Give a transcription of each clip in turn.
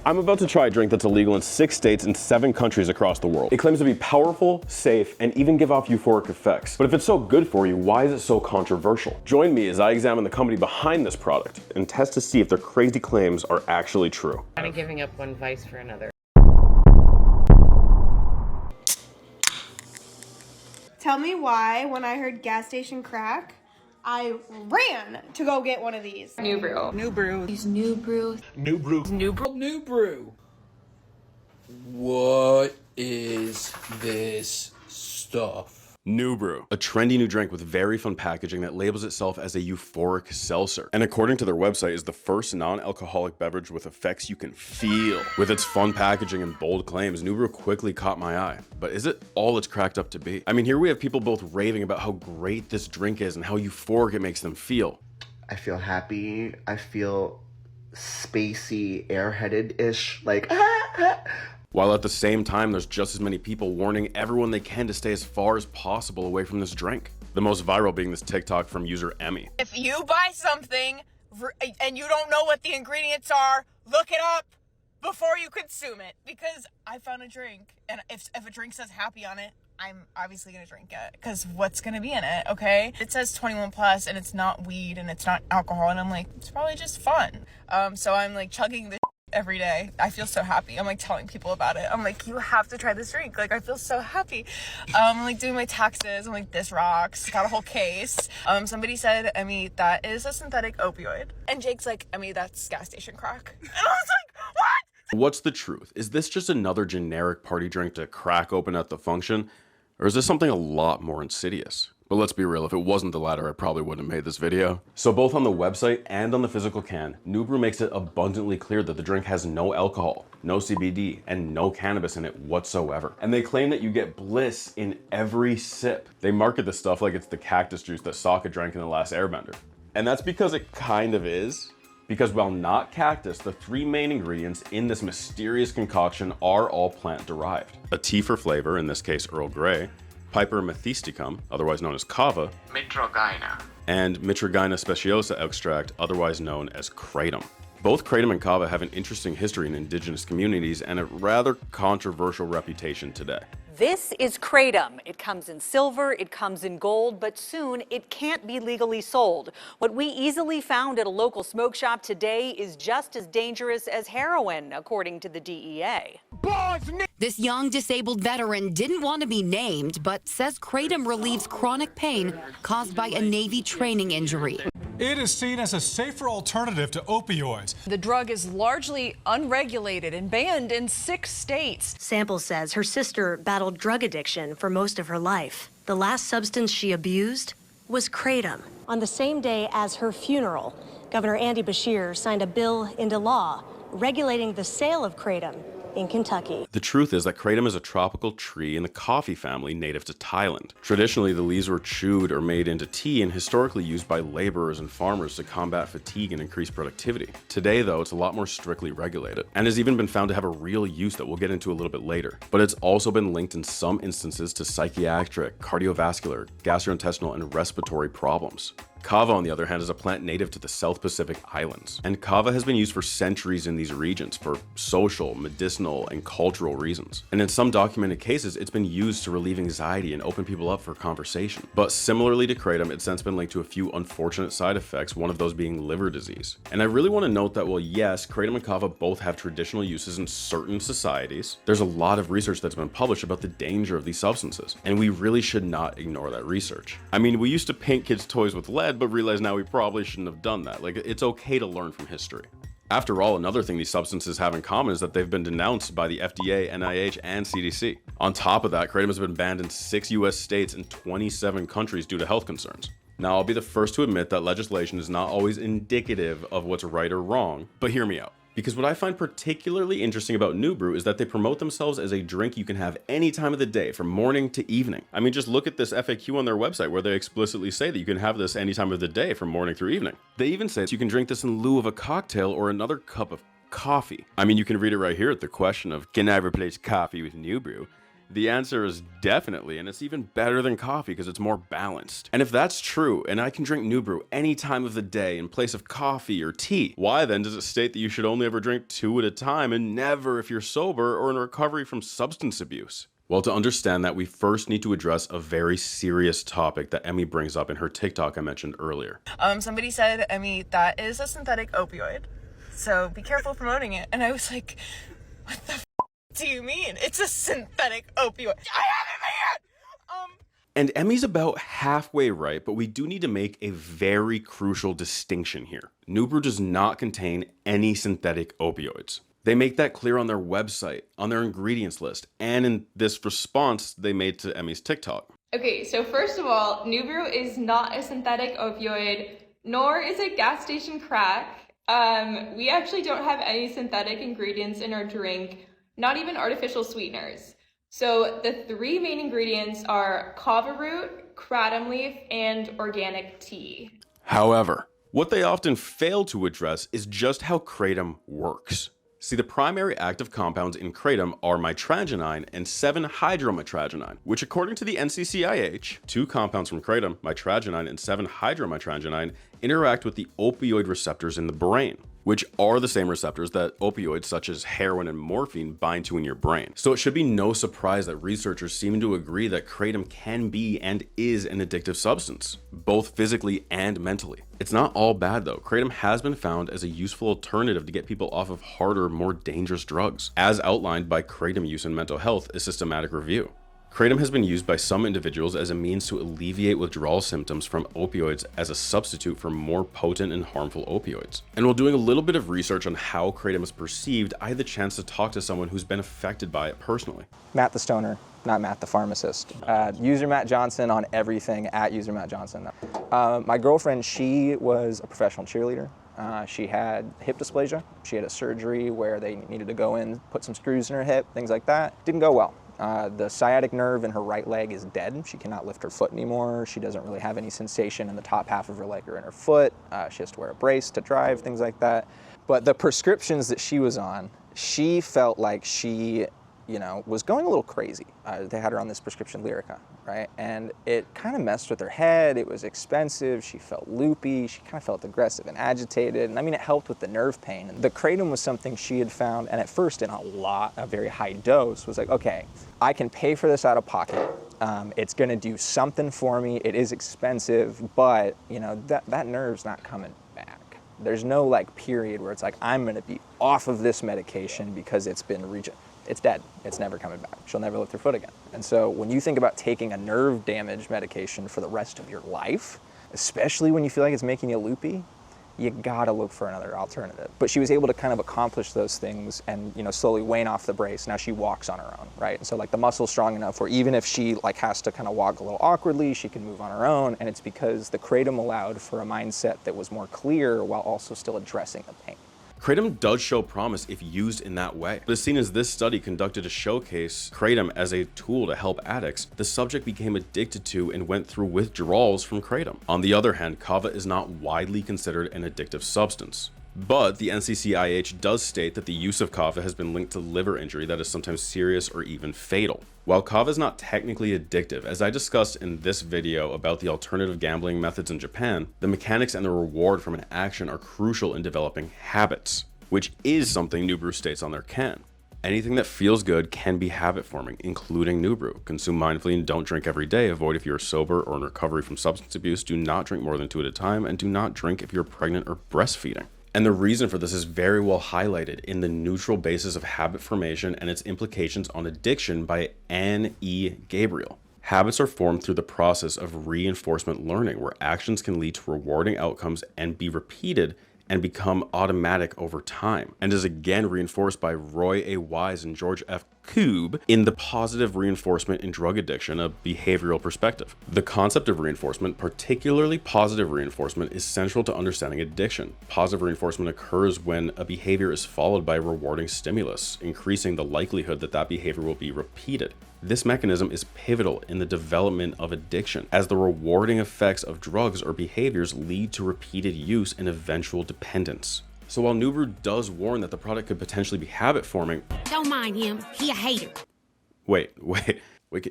I'm about to try a drink that's illegal in 6 states and 7 countries across the world. It claims to be powerful, safe, and even give off euphoric effects. But if it's so good for you, why is it so controversial? Join me as I examine the company behind this product and test to see if their crazy claims are actually true. Kind of giving up one vice for another. Tell me why, when I heard gas station crack, I ran to go get one of these. New brew. New brew. These new brew. New brew. New brew. New brew. What is this stuff? New Brew, a trendy new drink with very fun packaging that labels itself as a euphoric seltzer. And according to their website, is the first non-alcoholic beverage with effects you can feel. With its fun packaging and bold claims, New Brew quickly caught my eye. But is it all it's cracked up to be? I mean, here we have people both raving about how great this drink is and how euphoric it makes them feel. I feel happy. I feel spacey, airheaded-ish, like While at the same time, there's just as many people warning everyone they can to stay as far as possible away from this drink. The most viral being this TikTok from user Emmy. If you buy something and you don't know what the ingredients are, look it up before you consume it. Because I found a drink, and if a drink says happy on it, I'm obviously gonna drink it, because what's gonna be in it, okay? It says 21 plus, and it's not weed, and it's not alcohol, and I'm like, it's probably just fun. So I'm like chugging this every day. I feel so happy. I'm like telling people about it. I'm like, you have to try this drink. Like, I feel so happy. I'm like doing my taxes. I'm like, this rocks. Got a whole case. Somebody said, Emmy, that is a synthetic opioid. And Jake's like, Emmy, that's gas station crack. And I was like, what? What's the truth? Is this just another generic party drink to crack open at the function? Or is this something a lot more insidious? But let's be real, if it wasn't the latter, I probably wouldn't have made this video. So both on the website and on the physical can, New Brew makes it abundantly clear that the drink has no alcohol, no CBD, and no cannabis in it whatsoever. And they claim that you get bliss in every sip. They market this stuff like it's the cactus juice that Sokka drank in The Last Airbender. And that's because it kind of is. Because while not cactus, the 3 main ingredients in this mysterious concoction are all plant-derived. A tea for flavor, in this case Earl Grey, Piper methysticum, otherwise known as kava, Mitrogyna, and Mitrogyna speciosa extract, otherwise known as kratom. Both kratom and kava have an interesting history in indigenous communities and a rather controversial reputation today. This is kratom. It comes in silver, it comes in gold, but soon it can't be legally sold. What we easily found at a local smoke shop today is just as dangerous as heroin, according to the DEA. This young disabled veteran didn't want to be named, but says kratom relieves chronic pain caused by a Navy training injury. It is seen as a safer alternative to opioids. The drug is largely unregulated and banned in 6 states. Sample says her sister battled drug addiction for most of her life. The last substance she abused was kratom. On the same day as her funeral, Governor Andy Beshear signed a bill into law regulating the sale of kratom in Kentucky. The truth is that kratom is a tropical tree in the coffee family native to Thailand. Traditionally, the leaves were chewed or made into tea and historically used by laborers and farmers to combat fatigue and increase productivity. Today, though, it's a lot more strictly regulated and has even been found to have a real use that we'll get into a little bit later. But it's also been linked in some instances to psychiatric, cardiovascular, gastrointestinal, and respiratory problems. Kava, on the other hand, is a plant native to the South Pacific Islands. And kava has been used for centuries in these regions for social, medicinal, and cultural reasons. And in some documented cases, it's been used to relieve anxiety and open people up for conversation. But similarly to kratom, it's since been linked to a few unfortunate side effects, one of those being liver disease. And I really want to note that while yes, kratom and kava both have traditional uses in certain societies, there's a lot of research that's been published about the danger of these substances. And we really should not ignore that research. I mean, we used to paint kids' toys with lead, but realize now we probably shouldn't have done that. Like, it's okay to learn from history. After all, another thing these substances have in common is that they've been denounced by the FDA, NIH, and CDC. On top of that, kratom has been banned in 6 US states and 27 countries due to health concerns. Now, I'll be the first to admit that legislation is not always indicative of what's right or wrong, but hear me out. Because what I find particularly interesting about New Brew is that they promote themselves as a drink you can have any time of the day, from morning to evening. I mean, just look at this FAQ on their website where they explicitly say that you can have this any time of the day, from morning through evening. They even say you can drink this in lieu of a cocktail or another cup of coffee. I mean, you can read it right here at the question of, can I replace coffee with New Brew? The answer is definitely, and it's even better than coffee because it's more balanced. And if that's true, and I can drink New Brew any time of the day in place of coffee or tea, why then does it state that you should only ever drink 2 at a time and never if you're sober or in recovery from substance abuse? Well, to understand that, we first need to address a very serious topic that Emmy brings up in her TikTok I mentioned earlier. Somebody said, Emmy, that is a synthetic opioid, so be careful promoting it. And I was like, what the do you mean? It's a synthetic opioid. I have it in my hand! And Emmy's about halfway right, but we do need to make a very crucial distinction here. New Brew does not contain any synthetic opioids. They make that clear on their website, on their ingredients list, and in this response they made to Emmy's TikTok. Okay, so first of all, New Brew is not a synthetic opioid, nor is it gas station crack. We actually don't have any synthetic ingredients in our drink, not even artificial sweeteners. So the 3 main ingredients are kava root, kratom leaf, and organic tea. However, what they often fail to address is just how kratom works. See, the primary active compounds in kratom are mitragynine and 7-hydromitragynine, which according to the NCCIH, 2 compounds from kratom, mitragynine and 7-hydromitragynine, interact with the opioid receptors in the brain, which are the same receptors that opioids such as heroin and morphine bind to in your brain. So it should be no surprise that researchers seem to agree that kratom can be and is an addictive substance, both physically and mentally. It's not all bad though. Kratom has been found as a useful alternative to get people off of harder, more dangerous drugs, as outlined by Kratom Use in Mental Health, a systematic review. Kratom has been used by some individuals as a means to alleviate withdrawal symptoms from opioids as a substitute for more potent and harmful opioids. And while doing a little bit of research on how kratom is perceived, I had the chance to talk to someone who's been affected by it personally. Matt the stoner, not Matt the pharmacist. User Matt Johnson on everything, at User Matt Johnson. My girlfriend, she was a professional cheerleader. She had hip dysplasia. She had a surgery where they needed to go in, put some screws in her hip, things like that. Didn't go well. The sciatic nerve in her right leg is dead. She cannot lift her foot anymore. She doesn't really have any sensation in the top half of her leg or in her foot. She has to wear a brace to drive, things like that. But the prescriptions that she was on, she felt like she, was going a little crazy. They had her on this prescription Lyrica, right? And it kind of messed with her head. It was expensive. She felt loopy. She kind of felt aggressive and agitated. And I mean, it helped with the nerve pain. And the kratom was something she had found, and at first in a very high dose, was like, okay, I can pay for this out of pocket. It's gonna do something for me. It is expensive, but that nerve's not coming back. There's no period where it's like, I'm gonna be off of this medication because it's been it's dead. It's never coming back. She'll never lift her foot again. And so when you think about taking a nerve damage medication for the rest of your life, especially when you feel like it's making you loopy, you gotta look for another alternative. But she was able to kind of accomplish those things and slowly wane off the brace. Now she walks on her own, right? And so the muscle's strong enough where even if she has to kind of walk a little awkwardly, she can move on her own. And it's because the kratom allowed for a mindset that was more clear while also still addressing the pain. Kratom does show promise if used in that way. But as seen as this study conducted to showcase kratom as a tool to help addicts, the subject became addicted to and went through withdrawals from kratom. On the other hand, kava is not widely considered an addictive substance. But the NCCIH does state that the use of kava has been linked to liver injury that is sometimes serious or even fatal. While kava is not technically addictive, as I discussed in this video about the alternative gambling methods in Japan, the mechanics and the reward from an action are crucial in developing habits, which is something New Brew states on their can. Anything that feels good can be habit forming, including New Brew. Consume mindfully and don't drink every day. Avoid if you're sober or in recovery from substance abuse. Do not drink more than 2 at a time, and do not drink if you're pregnant or breastfeeding. And the reason for this is very well highlighted in The Neutral Basis of Habit Formation and its Implications on Addiction by Anne E. Gabriel. Habits are formed through the process of reinforcement learning, where actions can lead to rewarding outcomes and be repeated and become automatic over time, and is again reinforced by Roy A. Wise and George F. Koob in The Positive Reinforcement in Drug Addiction, a behavioral perspective. The concept of reinforcement, particularly positive reinforcement, is central to understanding addiction. Positive reinforcement occurs when a behavior is followed by a rewarding stimulus, increasing the likelihood that that behavior will be repeated. This mechanism is pivotal in the development of addiction, as the rewarding effects of drugs or behaviors lead to repeated use and eventual dependence. So while New Brew does warn that the product could potentially be habit forming, don't mind him, he a hater. Wait,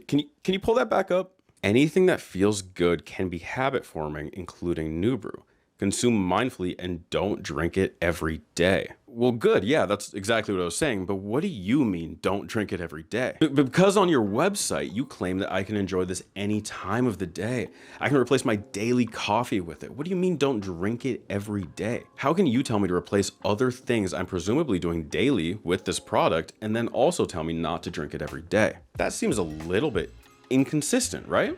can you pull that back up? Anything that feels good can be habit forming, including New Brew. Consume mindfully and don't drink it every day. Well, good, yeah, that's exactly what I was saying, but what do you mean don't drink it every day? Because on your website, you claim that I can enjoy this any time of the day. I can replace my daily coffee with it. What do you mean don't drink it every day? How can you tell me to replace other things I'm presumably doing daily with this product and then also tell me not to drink it every day? That seems a little bit inconsistent, right?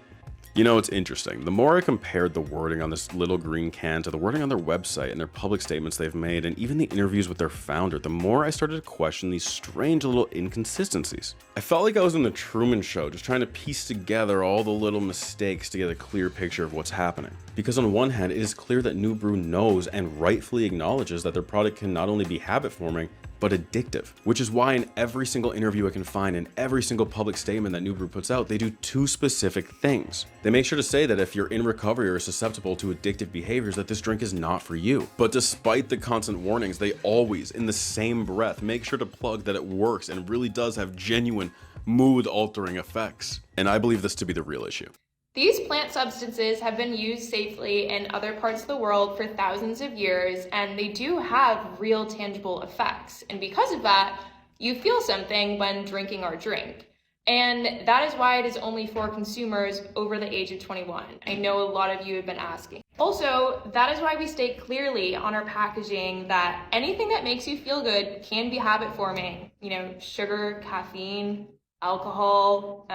You know, it's interesting. The more I compared the wording on this little green can to the wording on their website and their public statements they've made and even the interviews with their founder, the more I started to question these strange little inconsistencies. I felt like I was in the Truman Show, just trying to piece together all the little mistakes to get a clear picture of what's happening. Because on one hand, it is clear that New Brew knows and rightfully acknowledges that their product can not only be habit forming, but addictive, which is why in every single interview I can find and every single public statement that New Brew puts out, they do two specific things. They make sure to say that if you're in recovery or susceptible to addictive behaviors, that this drink is not for you. But despite the constant warnings, they always, in the same breath, make sure to plug that it works and really does have genuine mood-altering effects. And I believe this to be the real issue. These plant substances have been used safely in other parts of the world for thousands of years, and they do have real tangible effects. And because of that, you feel something when drinking our drink. And that is why it is only for consumers over the age of 21. I know a lot of you have been asking. Also, that is why we state clearly on our packaging that anything that makes you feel good can be habit forming. You know, sugar, caffeine, alcohol,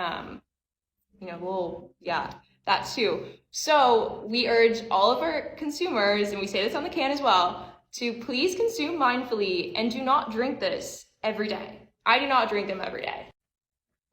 that too. So we urge all of our consumers, and we say this on the can as well, to please consume mindfully and do not drink this every day. I do not drink them every day.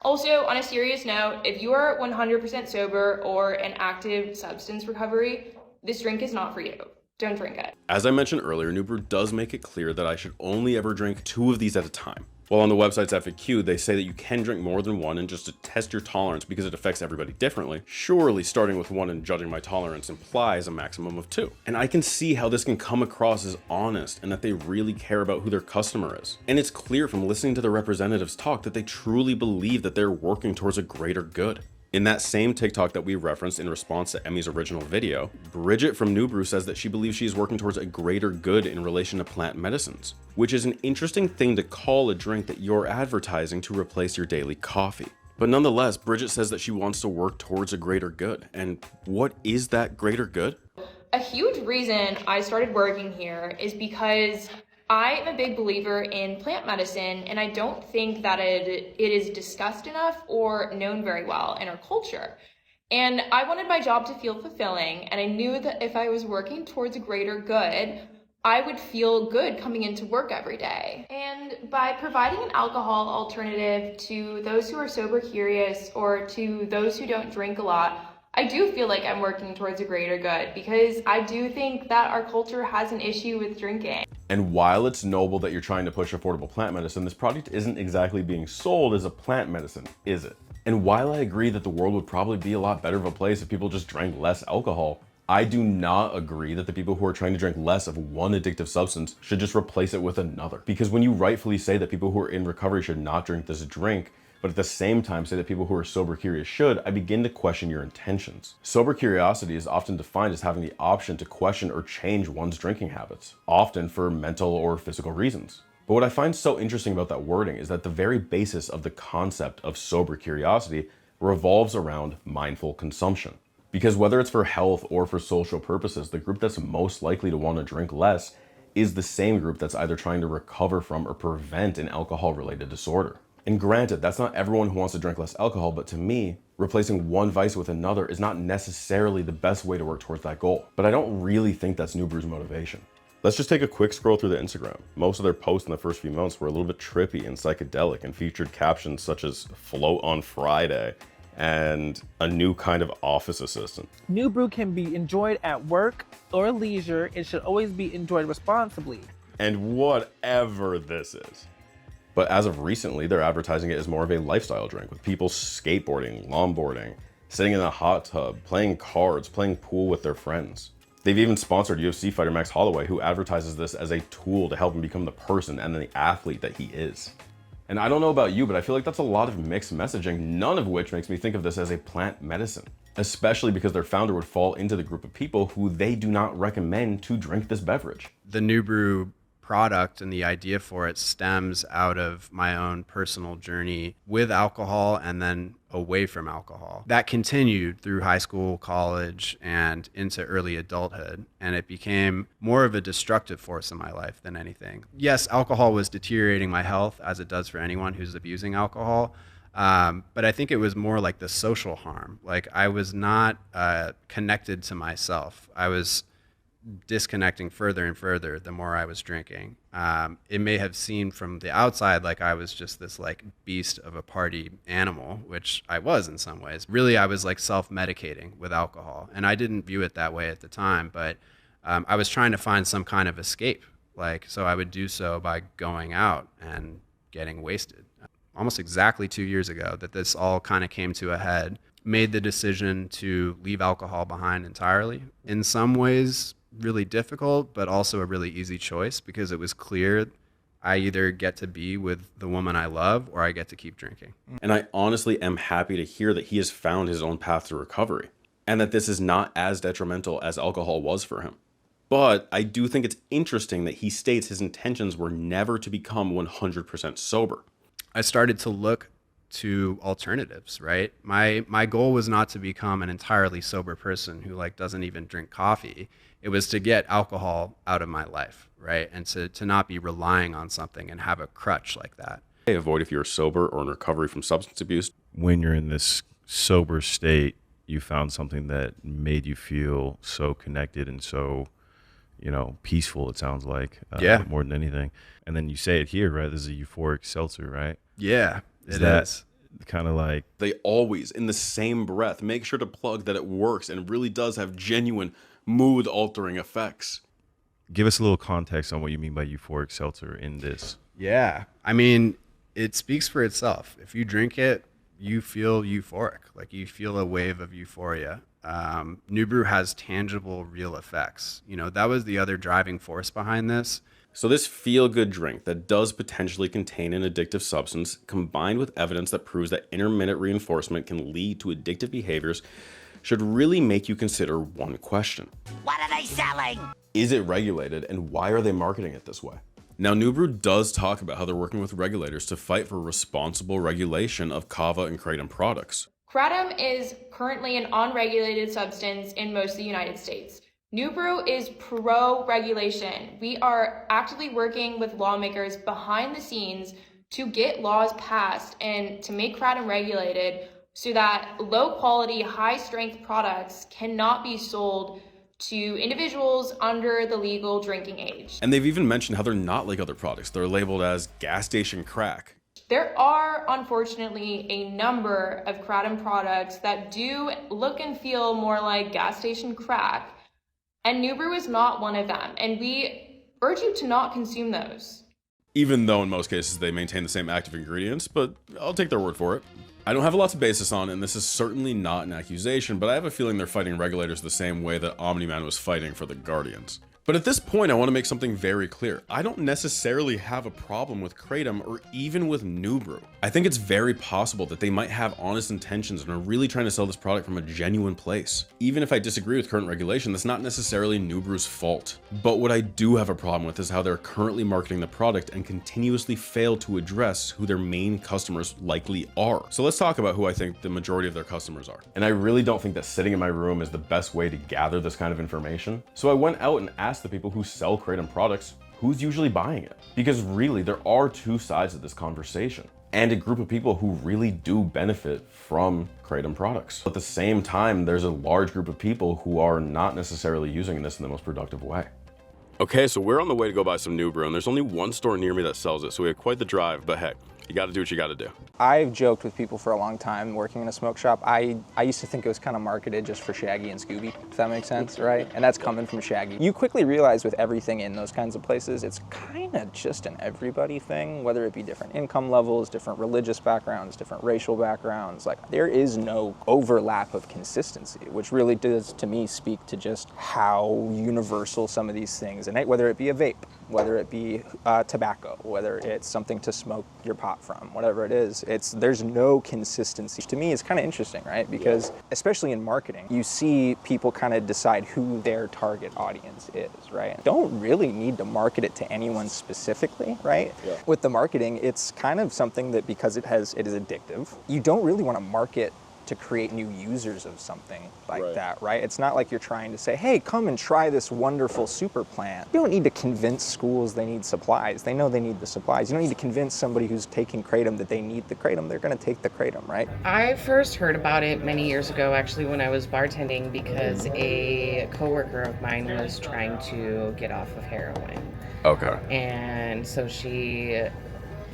Also, on a serious note, if you are 100% sober or in active substance recovery, this drink is not for you. Don't drink it. As I mentioned earlier, New Brew does make it clear that I should only ever drink 2 of these at a time. While on the website's FAQ, they say that you can drink more than 1 and just to test your tolerance because it affects everybody differently. Surely starting with 1 and judging my tolerance implies a maximum of 2. And I can see how this can come across as honest and that they really care about who their customer is. And it's clear from listening to the representatives talk that they truly believe that they're working towards a greater good. In that same TikTok that we referenced in response to Emmy's original video, Bridget from New Brew says that she believes she is working towards a greater good in relation to plant medicines, which is an interesting thing to call a drink that you're advertising to replace your daily coffee. But nonetheless, Bridget says that she wants to work towards a greater good. And what is that greater good? A huge reason I started working here is because I am a big believer in plant medicine, and I don't think that it is discussed enough or known very well in our culture. And I wanted my job to feel fulfilling, and I knew that if I was working towards a greater good, I would feel good coming into work every day. And by providing an alcohol alternative to those who are sober curious or to those who don't drink a lot, I do feel like I'm working towards a greater good because I do think that our culture has an issue with drinking. And while it's noble that you're trying to push affordable plant medicine, this product isn't exactly being sold as a plant medicine, is it? And while I agree that the world would probably be a lot better of a place if people just drank less alcohol, I do not agree that the people who are trying to drink less of one addictive substance should just replace it with another. Because when you rightfully say that people who are in recovery should not drink this drink, but at the same time say that people who are sober curious should, I begin to question your intentions. Sober curiosity is often defined as having the option to question or change one's drinking habits, often for mental or physical reasons. But what I find so interesting about that wording is that the very basis of the concept of sober curiosity revolves around mindful consumption. Because whether it's for health or for social purposes, the group that's most likely to want to drink less is the same group that's either trying to recover from or prevent an alcohol-related disorder. And granted, that's not everyone who wants to drink less alcohol, but to me, replacing one vice with another is not necessarily the best way to work towards that goal. But I don't really think that's New Brew's motivation. Let's just take a quick scroll through the Instagram. Most of their posts in the first few months were a little bit trippy and psychedelic and featured captions such as "float on Friday" and "a new kind of office assistant." New Brew can be enjoyed at work or leisure. It should always be enjoyed responsibly. And whatever this is. But as of recently, they're advertising it as more of a lifestyle drink with people skateboarding, longboarding, sitting in a hot tub, playing cards, playing pool with their friends. They've even sponsored UFC fighter Max Holloway, who advertises this as a tool to help him become the person and the athlete that he is. And I don't know about you, but I feel like that's a lot of mixed messaging, none of which makes me think of this as a plant medicine, especially because their founder would fall into the group of people who they do not recommend to drink this beverage. The New Brew product and the idea for it stems out of my own personal journey with alcohol and then away from alcohol. That continued through high school, college, and into early adulthood, and it became more of a destructive force in my life than anything. Yes, alcohol was deteriorating my health, as it does for anyone who's abusing alcohol, but I think it was more like the social harm. Like, I was not connected to myself. I was disconnecting further and further the more I was drinking. It may have seemed from the outside like I was just this like beast of a party animal, which I was in some ways. Really, I was like self-medicating with alcohol, and I didn't view it that way at the time, but I was trying to find some kind of escape. So I would do so by going out and getting wasted. Almost exactly 2 years ago that this all kind of came to a head, made the decision to leave alcohol behind entirely. In some ways, really difficult, but also a really easy choice, because it was clear I either get to be with the woman I love or I get to keep drinking. And I honestly am happy to hear that he has found his own path to recovery and that this is not as detrimental as alcohol was for him. But I do think it's interesting that he states his intentions were never to become 100% sober. I started to look to alternatives, right? My goal was not to become an entirely sober person who like doesn't even drink coffee. It was to get alcohol out of my life, right? And to not be relying on something and have a crutch like that. Avoid if you're sober or in recovery from substance abuse. When you're in this sober state, you found something that made you feel so connected and so, peaceful, it sounds like. Yeah. More than anything. And then you say it here, right? This is a euphoric seltzer, right? Yeah, it is. Kind of like... They always, in the same breath, make sure to plug that it works and really does have genuine mood-altering effects. Give us a little context on what you mean by euphoric seltzer in this. Yeah. I mean, it speaks for itself. If you drink it, you feel euphoric. Like, you feel a wave of euphoria. New Brew has tangible, real effects. That was the other driving force behind this. So this feel-good drink that does potentially contain an addictive substance, combined with evidence that proves that intermittent reinforcement can lead to addictive behaviors, should really make you consider one question. What are they selling? Is it regulated, and why are they marketing it this way? Now, New Brew does talk about how they're working with regulators to fight for responsible regulation of kava and kratom products. Kratom is currently an unregulated substance in most of the United States. New Brew is pro-regulation. We are actively working with lawmakers behind the scenes to get laws passed and to make kratom regulated so that low-quality, high-strength products cannot be sold to individuals under the legal drinking age. And they've even mentioned how they're not like other products. They're labeled as gas station crack. There are, unfortunately, a number of kratom products that do look and feel more like gas station crack, and New Brew is not one of them, and we urge you to not consume those. Even though in most cases they maintain the same active ingredients, but I'll take their word for it. I don't have a lot of basis on it, and this is certainly not an accusation, but I have a feeling they're fighting regulators the same way that Omni-Man was fighting for the Guardians. But at this point, I want to make something very clear. I don't necessarily have a problem with kratom or even with New Brew. I think it's very possible that they might have honest intentions and are really trying to sell this product from a genuine place. Even if I disagree with current regulation, that's not necessarily New Brew's fault. But what I do have a problem with is how they're currently marketing the product and continuously fail to address who their main customers likely are. So let's talk about who I think the majority of their customers are. And I really don't think that sitting in my room is the best way to gather this kind of information. So I went out and asked the people who sell kratom products who's usually buying it, because really there are two sides of this conversation and a group of people who really do benefit from kratom products. At the same time, there's a large group of people who are not necessarily using this in the most productive way. Okay, so we're on the way to go buy some New Brew, and there's only one store near me that sells it, so we have quite the drive, but hey, you gotta do what you gotta do. I've joked with people for a long time working in a smoke shop. I used to think it was kind of marketed just for Shaggy and Scooby, if that makes sense, right? And that's coming from Shaggy. You quickly realize with everything in those kinds of places, it's kind of just an everybody thing, whether it be different income levels, different religious backgrounds, different racial backgrounds. Like, there is no overlap of consistency, which really does, to me, speak to just how universal some of these things, and whether it be a vape, whether it be tobacco, whether it's something to smoke your pot from, whatever it is, there's no consistency. To me, it's kind of interesting, right? Because especially in marketing, you see people kind of decide who their target audience is, right? Don't really need to market it to anyone specifically, right? Yeah. With the marketing, it's kind of something that because it is addictive, you don't really want to market to create new users of something like that, right? It's not like you're trying to say, hey, come and try this wonderful super plant. You don't need to convince schools they need supplies. They know they need the supplies. You don't need to convince somebody who's taking Kratom that they need the Kratom. They're going to take the Kratom, right? I first heard about it many years ago, actually, when I was bartending, because a coworker of mine was trying to get off of heroin. Okay. And so she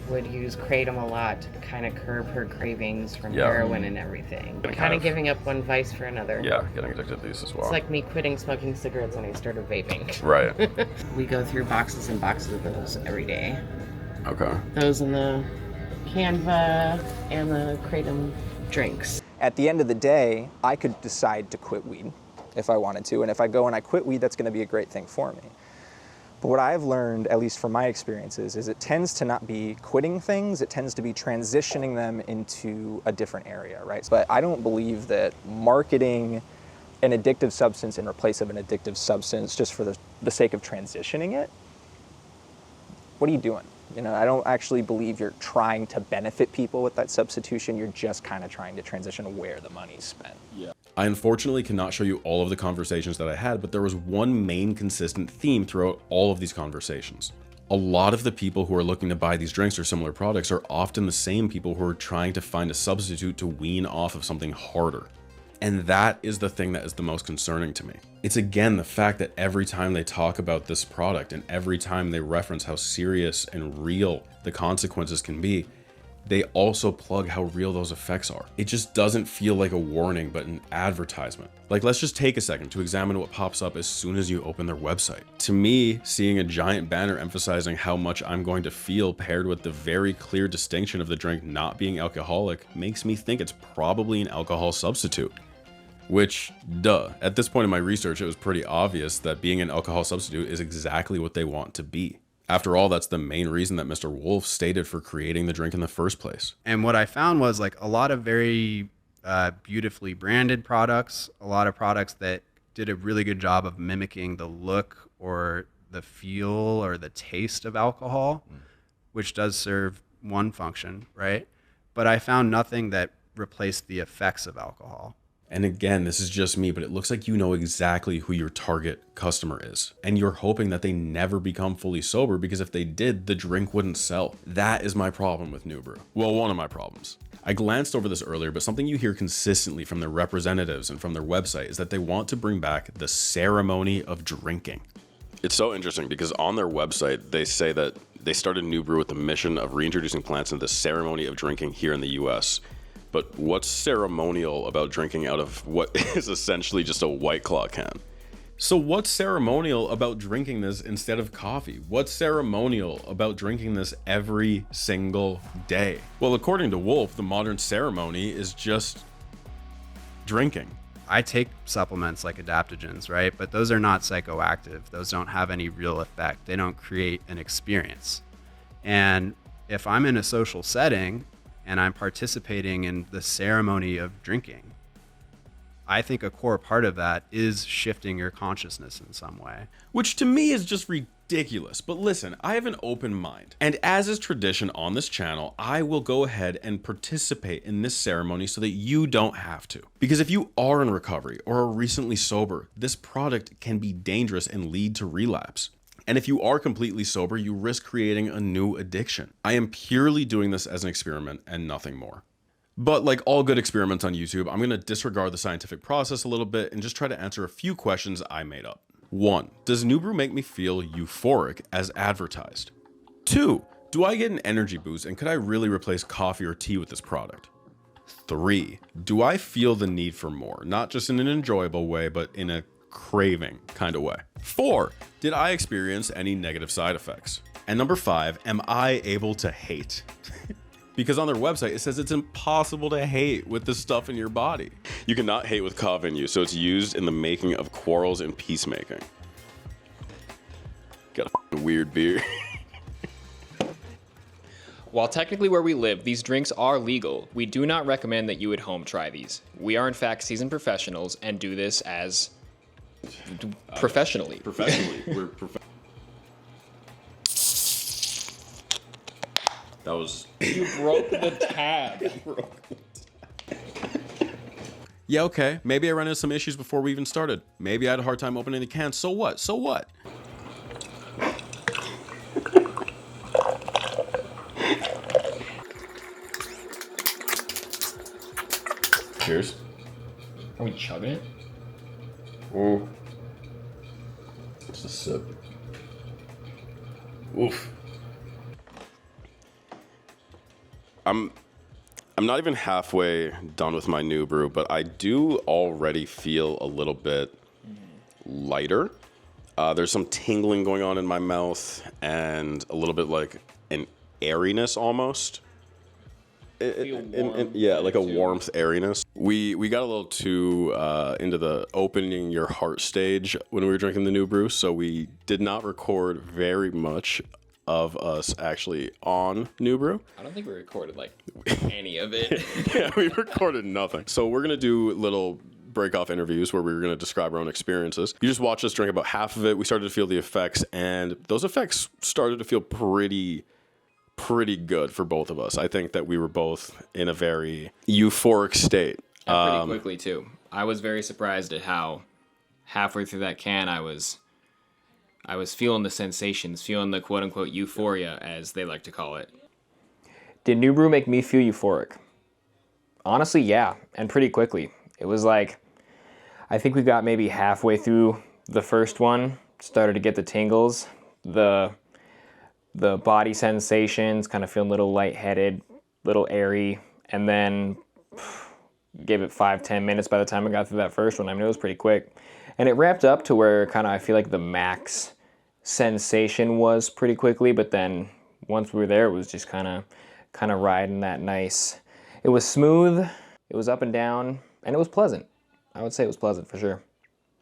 would use Kratom a lot to kind of curb her cravings from heroin and everything. Kind of giving up one vice for another. Yeah, getting addicted to these as well. It's like me quitting smoking cigarettes when I started vaping. Right. We go through boxes and boxes of those every day. Okay. Those in the Canva and the Kratom drinks. At the end of the day, I could decide to quit weed if I wanted to. And if I go and I quit weed, that's going to be a great thing for me. But what I've learned, at least from my experiences, is it tends to not be quitting things, it tends to be transitioning them into a different area, right? But I don't believe that marketing an addictive substance in place of an addictive substance just for the sake of transitioning it, what are you doing? You know, I don't actually believe you're trying to benefit people with that substitution, you're just kind of trying to transition where the money's spent. Yeah. I unfortunately cannot show you all of the conversations that I had, but there was one main consistent theme throughout all of these conversations. A lot of the people who are looking to buy these drinks or similar products are often the same people who are trying to find a substitute to wean off of something harder. And that is the thing that is the most concerning to me. It's again the fact that every time they talk about this product and every time they reference how serious and real the consequences can be, they also plug how real those effects are. It just doesn't feel like a warning, but an advertisement. Like, let's just take a second to examine what pops up as soon as you open their website. To me, seeing a giant banner emphasizing how much I'm going to feel paired with the very clear distinction of the drink not being alcoholic makes me think it's probably an alcohol substitute. Which, duh, at this point in my research, it was pretty obvious that being an alcohol substitute is exactly what they want to be. After all, that's the main reason that Mr. Wolf stated for creating the drink in the first place. And what I found was like a lot of very beautifully branded products, a lot of products that did a really good job of mimicking the look or the feel or the taste of alcohol, which does serve one function, right? But I found nothing that replaced the effects of alcohol. And again, this is just me, but it looks like you know exactly who your target customer is. And you're hoping that they never become fully sober, because if they did, the drink wouldn't sell. That is my problem with New Brew. Well, one of my problems. I glanced over this earlier, but something you hear consistently from their representatives and from their website is that they want to bring back the ceremony of drinking. It's so interesting because on their website, they say that they started New Brew with the mission of reintroducing plants into the ceremony of drinking here in the US. But what's ceremonial about drinking out of what is essentially just a White Claw can? So what's ceremonial about drinking this instead of coffee? What's ceremonial about drinking this every single day? Well, according to Wolf, the modern ceremony is just drinking. I take supplements like adaptogens, right? But those are not psychoactive. Those don't have any real effect. They don't create an experience. And if I'm in a social setting and I'm participating in the ceremony of drinking, I think a core part of that is shifting your consciousness in some way. Which to me is just ridiculous. But listen, I have an open mind. And as is tradition on this channel, I will go ahead and participate in this ceremony so that you don't have to. Because if you are in recovery or are recently sober, this product can be dangerous and lead to relapse. And if you are completely sober, you risk creating a new addiction. I am purely doing this as an experiment and nothing more. But like all good experiments on YouTube, I'm going to disregard the scientific process a little bit and just try to answer a few questions I made up. 1. Does New Brew make me feel euphoric as advertised? 2. Do I get an energy boost, and could I really replace coffee or tea with this product? 3. Do I feel the need for more? Not just in an enjoyable way, but in a craving kind of way. 4. Did I experience any negative side effects? And number 5, am I able to hate? Because on their website, it says it's impossible to hate with the stuff in your body. You cannot hate with cough in you, so it's used in the making of quarrels and peacemaking. Got a weird beer. While technically where we live, these drinks are legal, we do not recommend that you at home try these. We are in fact seasoned professionals and do this as professionally. We're That was... You broke the tab. Yeah, okay. Maybe I ran into some issues before we even started. Maybe I had a hard time opening the can. So what? So what? Cheers. Are we chugging it? Ooh. Just a sip. Oof. I'm not even halfway done with my new brew, but I do already feel a little bit lighter. There's some tingling going on in my mouth and a little bit like an airiness almost. Yeah, like a warmth, airiness. We got a little too into the opening your heart stage when we were drinking the new brew, so we did not record very much of us actually on new brew. I don't think we recorded like any of it. Yeah, we recorded nothing. So we're gonna do little break-off interviews where we were gonna describe our own experiences. You just watched us drink about half of it. We started to feel the effects, and those effects started to feel pretty good for both of us. I think that we were both in a very euphoric state. Pretty quickly too. I was very surprised at how halfway through that can I was feeling the sensations, feeling the quote-unquote euphoria, as they like to call it. Did New Brew make me feel euphoric? Honestly, yeah, and pretty quickly. It was like, I think we got maybe halfway through the first one, started to get the tingles, the body sensations, kind of feeling a little lightheaded, little airy, and then gave it 5-10 minutes by the time I got through that first one. I mean, it was pretty quick. And it wrapped up to where kind of I feel like the max sensation was pretty quickly, but then once we were there, it was just kind of riding that nice. It was smooth, it was up and down, and it was pleasant. I would say it was pleasant for sure.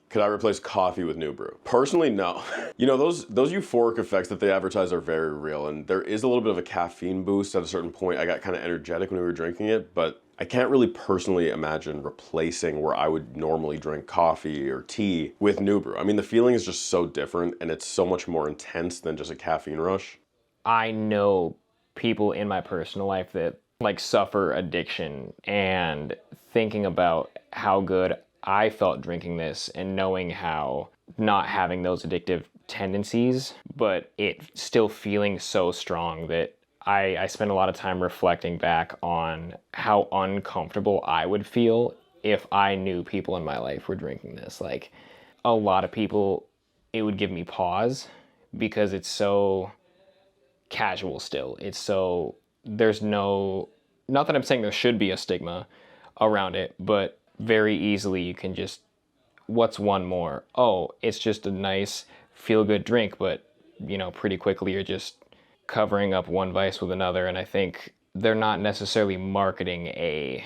Could I replace coffee with new brew? Personally, no. You know, those euphoric effects that they advertise are very real, and there is a little bit of a caffeine boost at a certain point. I got kind of energetic when we were drinking it, but I can't really personally imagine replacing where I would normally drink coffee or tea with new brew. I mean, the feeling is just so different, and it's so much more intense than just a caffeine rush. I know people in my personal life that like suffer addiction, and thinking about how good I felt drinking this and knowing how not having those addictive tendencies, but it still feeling so strong that I spent a lot of time reflecting back on how uncomfortable I would feel if I knew people in my life were drinking this. Like, a lot of people, it would give me pause because it's so casual still. It's so, there's no, not that I'm saying there should be a stigma around it, but very easily you can just, what's one more? Oh, it's just a nice feel-good drink, but you know, pretty quickly you're just covering up one vice with another. And I think they're not necessarily marketing a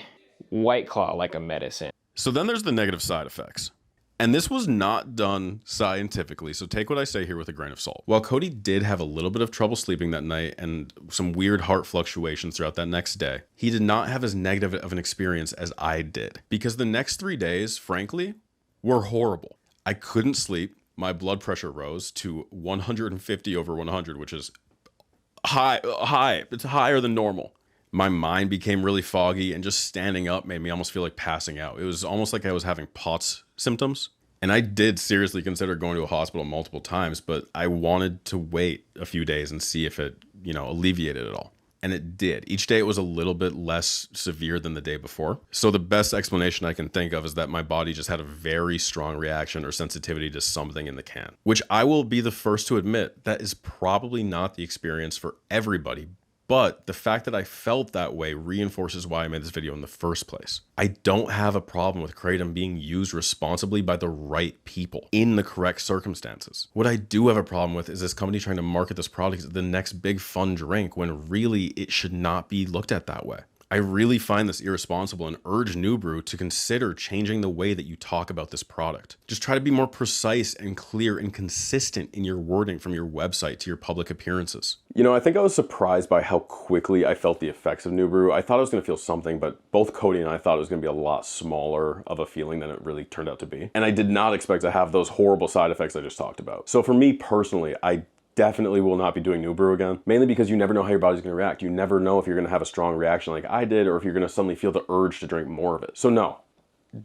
White Claw like a medicine. So then there's the negative side effects. And this was not done scientifically, so take what I say here with a grain of salt. While Cody did have a little bit of trouble sleeping that night and some weird heart fluctuations throughout that next day, he did not have as negative of an experience as I did. Because the next 3 days, frankly, were horrible. I couldn't sleep. My blood pressure rose to 150/100, which is high. It's higher than normal. My mind became really foggy, and just standing up made me almost feel like passing out. It was almost like I was having POTS symptoms. And I did seriously consider going to a hospital multiple times, but I wanted to wait a few days and see if it, you know, alleviated it all. And it did. Each day it was a little bit less severe than the day before. So the best explanation I can think of is that my body just had a very strong reaction or sensitivity to something in the can, which I will be the first to admit that is probably not the experience for everybody. But the fact that I felt that way reinforces why I made this video in the first place. I don't have a problem with Kratom being used responsibly by the right people in the correct circumstances. What I do have a problem with is this company trying to market this product as the next big fun drink when really it should not be looked at that way. I really find this irresponsible and urge New Brew to consider changing the way that you talk about this product. Just try to be more precise and clear and consistent in your wording from your website to your public appearances. You know, I think I was surprised by how quickly I felt the effects of New Brew. I thought I was going to feel something, but both Cody and I thought it was going to be a lot smaller of a feeling than it really turned out to be. And I did not expect to have those horrible side effects I just talked about. So for me personally, I definitely will not be doing New Brew again, mainly because you never know how your body's gonna react. You never know if you're gonna have a strong reaction like I did, or if you're gonna suddenly feel the urge to drink more of it. So no,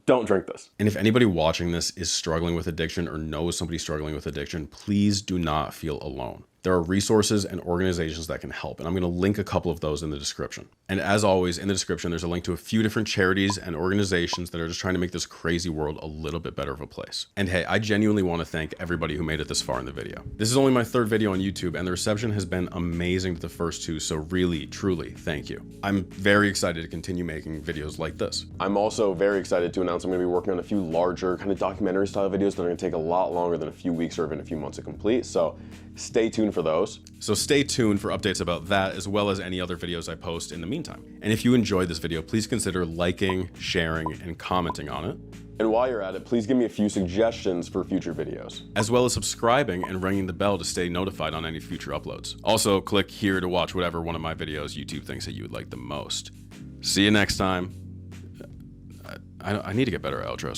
don't drink this. And if anybody watching this is struggling with addiction or knows somebody struggling with addiction, please do not feel alone. There are resources and organizations that can help, and I'm going to link a couple of those in the description. And as always, in the description, there's a link to a few different charities and organizations that are just trying to make this crazy world a little bit better of a place. And hey, I genuinely want to thank everybody who made it this far in the video. This is only my third video on YouTube, and the reception has been amazing to the first two, so really, truly, thank you. I'm very excited to continue making videos like this. I'm also very excited to announce I'm going to be working on a few larger kind of documentary style videos that are going to take a lot longer than a few weeks or even a few months to complete, so stay tuned for those. So stay tuned for updates about that, as well as any other videos I post in the meantime. And if you enjoyed this video, please consider liking, sharing, and commenting on it. And while you're at it, please give me a few suggestions for future videos, as well as subscribing and ringing the bell to stay notified on any future uploads. Also, click here to watch whatever one of my videos YouTube thinks that you would like the most. See you next time. I need to get better at outros.